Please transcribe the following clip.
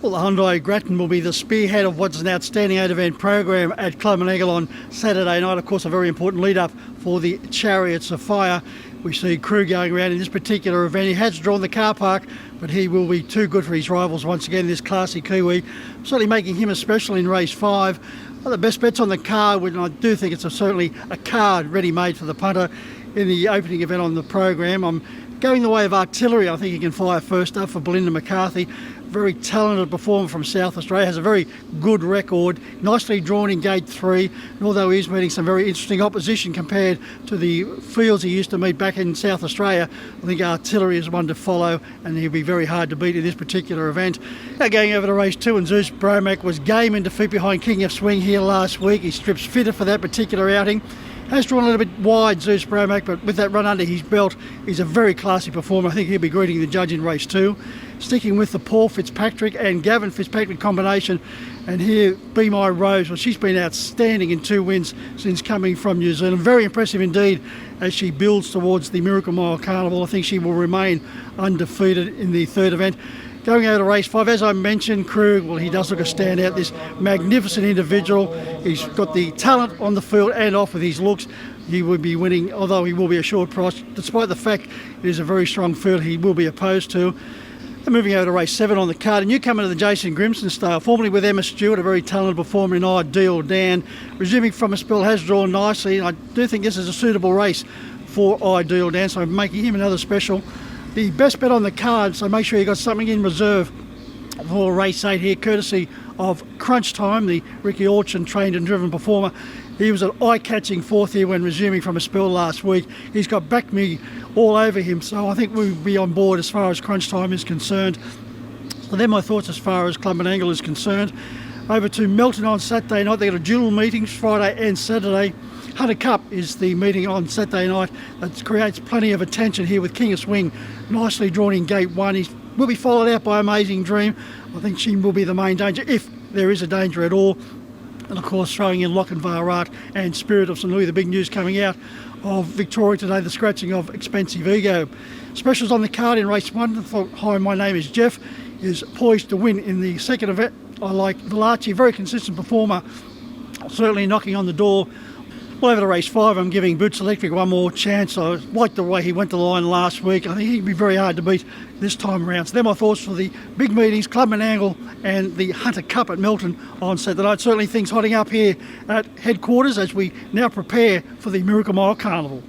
Well, the Hyundai Grattan will be the spearhead of what's an outstanding 8-event program at Club Menangle on Saturday night. Of course, a very important lead-up for the Chariots of Fire. We see Crew going around in this particular event. He has drawn the car park, but he will be too good for his rivals once again, this classy Kiwi. Certainly making him a special in race 5. One of the best bets on the card, and I do think it's certainly a card ready-made for the punter in the opening event on the program. I'm going the way of Artillery. I think he can fire first up for Belinda McCarthy. Very talented performer from South Australia, has a very good record, nicely drawn in gate 3, and although he is meeting some very interesting opposition compared to the fields he used to meet back in South Australia, I think Artillery is one to follow, and he'll be very hard to beat in this particular event. Now going over to race 2, and Zeus Bromac was game in defeat behind King of Swing here last week. He strips fitter for that particular outing. Has drawn a little bit wide, Zeus Bromac, but with that run under his belt, he's a very classy performer. I think he'll be greeting the judge in race 2. Sticking with the Paul Fitzpatrick and Gavin Fitzpatrick combination. And here, Be My Rose. Well, she's been outstanding in 2 wins since coming from New Zealand. Very impressive indeed as she builds towards the Miracle Mile Carnival. I think she will remain undefeated in the 3rd event. Going over to race 5, as I mentioned, Krug, well, he does look a standout, this magnificent individual. He's got the talent on the field and off with his looks. He will be winning, although he will be a short price, despite the fact it is a very strong field he will be opposed to. And moving over to race 7 on the card, a newcomer to the Jason Grimson style, formerly with Emma Stewart, a very talented performer in Ideal Dan. Resuming from a spell, has drawn nicely, and I do think this is a suitable race for Ideal Dan, so I'm making him another special. The best bet on the card, so make sure you've got something in reserve for race 8 here, courtesy of Crunch Time, the Ricky Orchin trained and driven performer. He was an eye-catching 4th here when resuming from a spell last week. He's got back me all over him, so I think we'll be on board as far as Crunch Time is concerned. So they're my thoughts as far as Club Menangle is concerned. Over to Melton on Saturday night. They've got a dual meetings Friday and Saturday. Hunter Cup is the meeting on Saturday night that creates plenty of attention here with King of Swing nicely drawn in gate 1. He will be followed out by Amazing Dream. I think she will be the main danger, if there is a danger at all. And of course throwing in Lochinvar Art and Spirit of St Louis, the big news coming out of Victoria today, the scratching of Expensive Ego. Specials on the card in race 1. Hi, my name is Jeff, is poised to win in the 2nd event. I like Valachi, very consistent performer, certainly knocking on the door. Well, over to race 5, I'm giving Boots Electric one more chance. I like the way he went to the line last week. I think he'd be very hard to beat this time around. So they're my thoughts for the big meetings, Club Menangle and the Hunter Cup at Melton on Saturday night. Certainly things hotting up here at headquarters as we now prepare for the Miracle Mile Carnival.